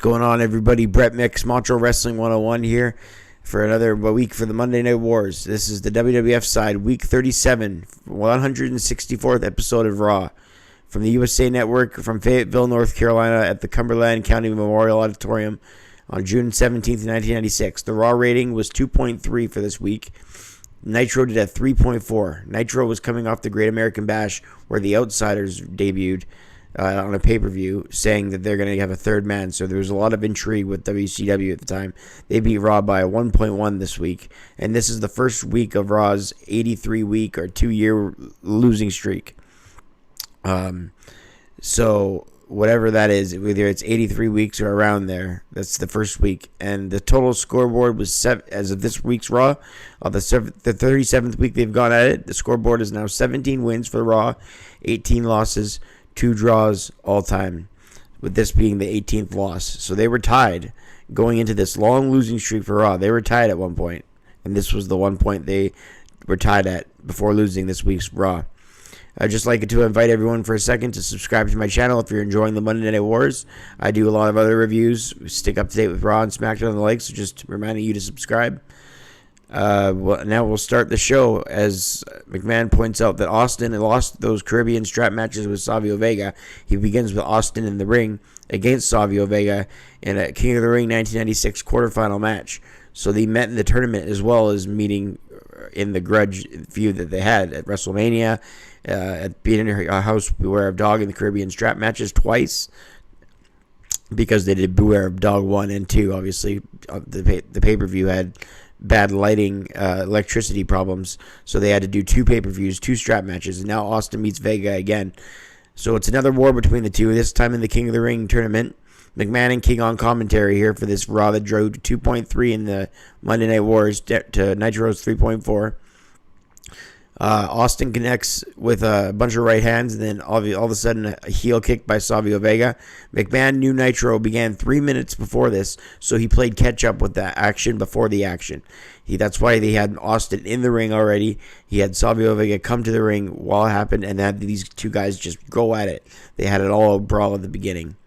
going on, everybody? Brett Mix, Montreal Wrestling 101 here for another week for the Monday Night Wars. This is the WWF side, week 37, 164th episode of Raw. From the USA Network, from Fayetteville, North Carolina, at the Cumberland County Memorial Auditorium on June 17th, 1996. The Raw rating was 2.3 for this week. Nitro did a 3.4. Nitro was coming off the Great American Bash, where the Outsiders debuted on a pay-per-view, saying that they're going to have a third man. So there was a lot of intrigue with WCW at the time. They beat Raw by a 1.1 this week. And this is the first week of Raw's 83-week or 2-year losing streak. So whatever that is, whether it's 83 weeks or around there, that's the first week. And the total scoreboard was, as of this week's Raw, the 37th week they've gone at it, the scoreboard is now 17 wins for Raw, 18 losses, 2 draws all time, with this being the 18th loss. So they were tied going into this long losing streak for Raw. They were tied at one point, and this was the one point they were tied at before losing this week's Raw. I'd just like to invite everyone for a second to subscribe to my channel if you're enjoying the Monday Night Wars. I do a lot of other reviews, stick up to date with Raw and SmackDown and the like, so just reminding you to subscribe. Now we'll start the show as McMahon points out that Austin lost those Caribbean strap matches with Savio Vega. He begins with Austin in the ring against Savio Vega in a King of the Ring 1996 quarterfinal match. So they met in the tournament as well as meeting in the grudge feud that they had at WrestleMania, at being in her house, Beware of Dog in the Caribbean strap matches twice, because they did Beware of Dog 1 and 2. Obviously, the pay-per-view had bad lighting, electricity problems, so they had to do 2 pay-per-views, 2 strap matches, and now Austin meets Vega again. So it's another war between the two, this time in the King of the Ring tournament. McMahon and King on commentary here for this Raw that drove to 2.3 in the Monday Night Wars to Nitro's 3.4. Austin connects with a bunch of right hands, and then all of a sudden a heel kick by Savio Vega. McMahon knew Nitro began 3 minutes before this, so he played catch up with the action before the action. That's why they had Austin in the ring already. He had Savio Vega come to the ring while it happened, and had these two guys just go at it. They had it all a brawl at the beginning.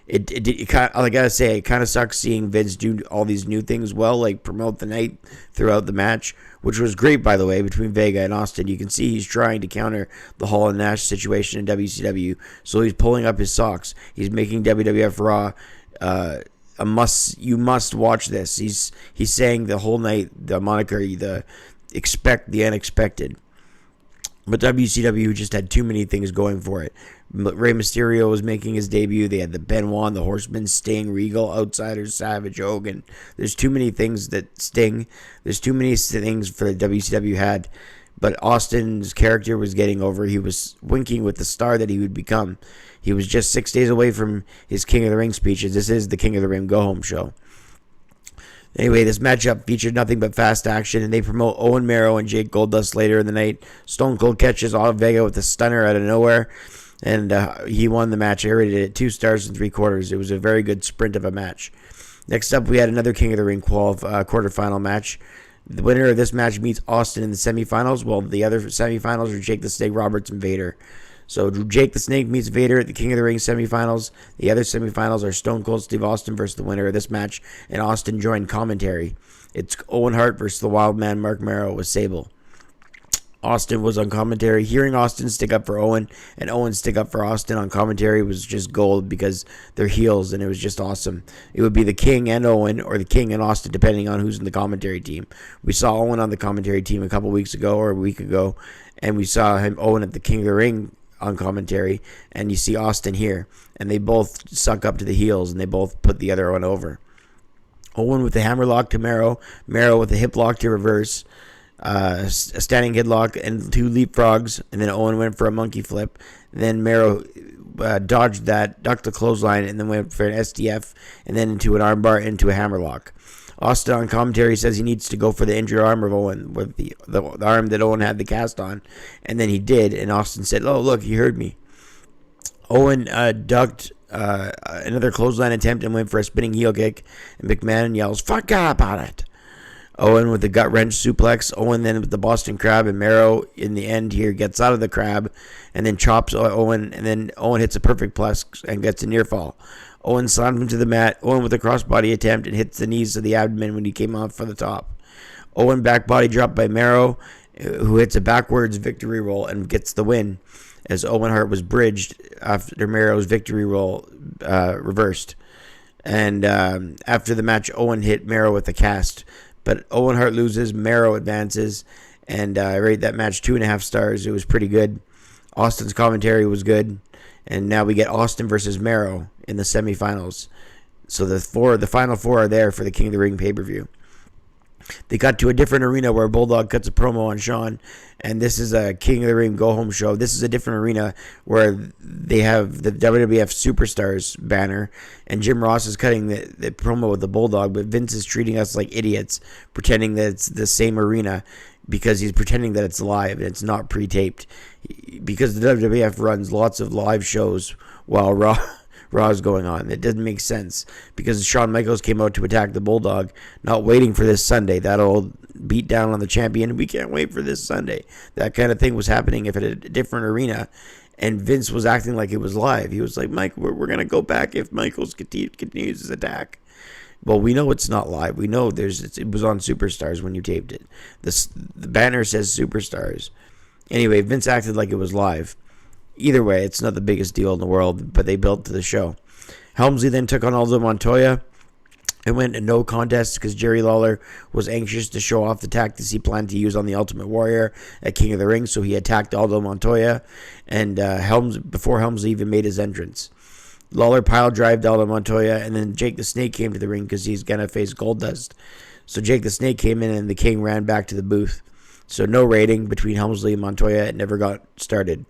It kind of, I gotta say, it kind of sucks seeing Vince do all these new things well, like promote the night throughout the match, which was great, by the way, between Vega and Austin. You can see he's trying to counter the Hall and Nash situation in WCW, so he's pulling up his socks. He's making WWF Raw a must. You must watch this. He's saying the whole night the moniker, expect the unexpected. But WCW just had too many things going for it. Rey Mysterio was making his debut. They had the Benoit, the Horsemen, Sting, Regal, Outsiders, Savage, Hogan. There's too many things that Sting. There's too many things for the WCW had. But Austin's character was getting over. He was winking with the star that he would become. He was just 6 days away from his King of the Ring speeches. This is the King of the Ring go-home show. Anyway, this matchup featured nothing but fast action, and they promote Owen Merrow and Jake Goldust later in the night. Stone Cold catches Vega with a stunner out of nowhere, and he won the match. I rated it 2 stars and 3/4. It was a very good sprint of a match. Next up, we had another King of the Ring quarterfinal match. The winner of this match meets Austin in the semifinals, while the other semifinals are Jake the Snake Roberts and Vader. So Jake the Snake meets Vader at the King of the Ring semifinals. The other semifinals are Stone Cold Steve Austin versus the winner of this match, and Austin joined commentary. It's Owen Hart versus the Wild Man Mark Merrow with Sable. Austin was on commentary. Hearing Austin stick up for Owen and Owen stick up for Austin on commentary was just gold, because they're heels, and it was just awesome. It would be the King and Owen, or the King and Austin, depending on who's in the commentary team. We saw Owen on the commentary team a couple weeks ago, or a week ago, and we saw Owen at the King of the Ring on commentary, and you see Austin here, and they both suck up to the heels, and they both put the other one over. Owen with the hammerlock to Merrow, Merrow with the hip lock to reverse, a standing headlock and 2 leapfrogs, and then Owen went for a monkey flip. Then Merrow dodged that, ducked the clothesline, and then went for an SDF, and then into an armbar, into a hammerlock. Austin on commentary says he needs to go for the injured arm of Owen, with the arm that Owen had the cast on, and then he did, and Austin said, "Oh, look, he heard me." Owen ducked another clothesline attempt and went for a spinning heel kick, and McMahon yells, "Fuck about it." Owen with the gut wrench suplex. Owen then with the Boston Crab, and Mero in the end here gets out of the crab and then chops Owen, and then Owen hits a perfect plus and gets a near fall. Owen slams him to the mat. Owen with a crossbody attempt and hits the knees to the abdomen when he came off for the top. Owen back body drop by Mero, who hits a backwards victory roll and gets the win, as Owen Hart was bridged after Mero's victory roll reversed. And after the match, Owen hit Mero with a cast. But Owen Hart loses, Mero advances, and I rate that match 2.5 stars. It was pretty good. Austin's commentary was good, and now we get Austin versus Mero in the semifinals. So the final four are there for the King of the Ring pay-per-view. They got to a different arena where Bulldog cuts a promo on Sean, and this is a King of the Ring go-home show. This is a different arena where they have the WWF Superstars banner, and Jim Ross is cutting the promo with the Bulldog, but Vince is treating us like idiots, pretending that it's the same arena because he's pretending that it's live and it's not pre-taped. Because the WWF runs lots of live shows while Raw's going on. It doesn't make sense because Shawn Michaels came out to attack the Bulldog, not waiting for this Sunday. That'll beat down on the champion. We can't wait for this Sunday. That kind of thing was happening if at a different arena, and Vince was acting like it was live. He was like, Mike, we're going to go back if Michaels continues his attack. Well, we know it's not live. We know it was on Superstars when you taped it. The banner says Superstars. Anyway, Vince acted like it was live. Either way, it's not the biggest deal in the world, but they built to the show. Helmsley then took on Aldo Montoya. It went to no contest because Jerry Lawler was anxious to show off the tactics he planned to use on the Ultimate Warrior at King of the Ring, so he attacked Aldo Montoya, and before Helmsley even made his entrance. Lawler pile-drived Aldo Montoya, and then Jake the Snake came to the ring because he's going to face Goldust. So Jake the Snake came in, and the King ran back to the booth. So no rating between Helmsley and Montoya. It never got started.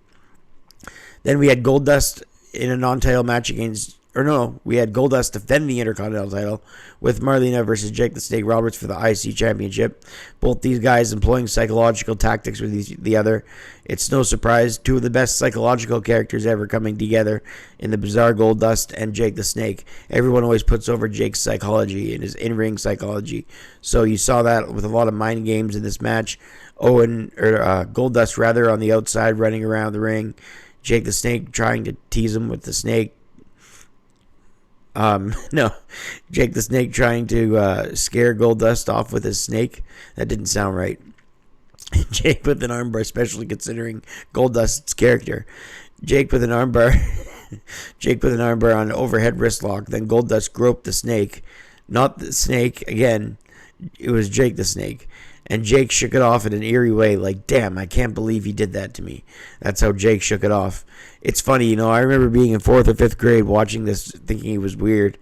Then we had Goldust in a non-title match we had Goldust defend the Intercontinental title with Marlena versus Jake the Snake Roberts for the IC Championship. Both these guys employing psychological tactics with the other. It's no surprise, two of the best psychological characters ever coming together in the bizarre Goldust and Jake the Snake. Everyone always puts over Jake's psychology and his in-ring psychology. So you saw that with a lot of mind games in this match. Goldust rather on the outside running around the ring. Jake the Snake trying to tease him with the snake. Jake the Snake trying to scare Goldust off with his snake. That didn't sound right. Jake with an armbar, especially considering Goldust's character. Jake with an armbar on an overhead wrist lock. Then Goldust groped the snake. Not the snake again. It was Jake the Snake. And Jake shook it off in an eerie way, like, damn, I can't believe he did that to me. That's how Jake shook it off. It's funny, I remember being in 4th or 5th grade watching this, thinking it was weird.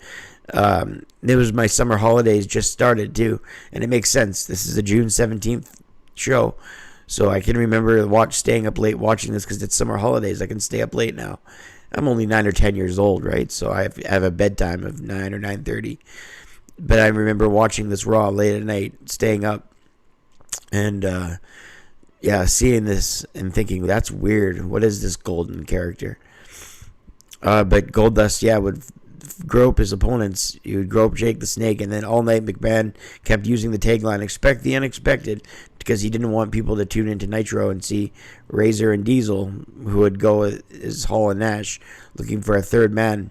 It was my summer holidays just started, too. And it makes sense. This is a June 17th show. So I can remember staying up late watching this because it's summer holidays. I can stay up late now. I'm only 9 or 10 years old, right? So I have a bedtime of 9 or 9:30. But I remember watching this Raw late at night, staying up. And, seeing this and thinking, that's weird. What is this Golden character? But Goldust, would grope his opponents. He would grope Jake the Snake. And then all night McMahon kept using the tagline, expect the unexpected, because he didn't want people to tune into Nitro and see Razor and Diesel, who would go as Hall and Nash, looking for a third man.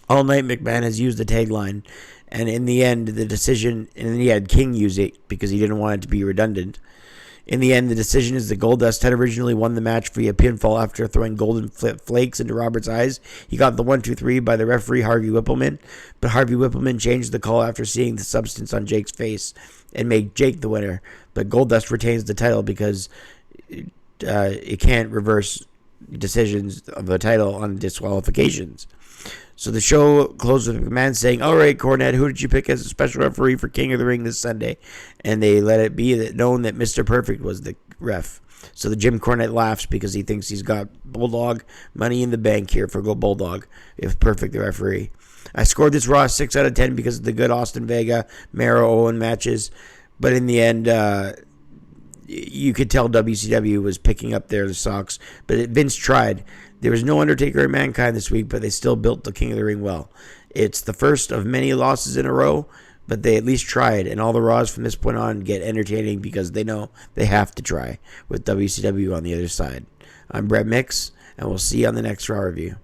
All night McMahon has used the tagline. And in the end, and then he had King use it because he didn't want it to be redundant. In the end, the decision is that Goldust had originally won the match via pinfall after throwing golden flakes into Robert's eyes. He got the 1-2-3 by the referee, Harvey Whippleman, but Harvey Whippleman changed the call after seeing the substance on Jake's face and made Jake the winner. But Goldust retains the title because it can't reverse decisions of the title on disqualifications. So the show closed with McMahon saying, all right, Cornette, who did you pick as a special referee for King of the Ring this Sunday? And they let it be known that Mr. Perfect was the ref. So the Jim Cornette laughs because he thinks he's got Bulldog money in the bank here for Go Bulldog if Perfect the referee. I scored this Raw 6 out of 10 because of the good Austin Vega, Mero Owen matches. But in the end, you could tell WCW was picking up their socks. But Vince tried. There was no Undertaker or Mankind this week, but they still built the King of the Ring well. It's the first of many losses in a row, but they at least tried, and all the Raws from this point on get entertaining because they know they have to try with WCW on the other side. I'm Brett Mix, and we'll see you on the next Raw review.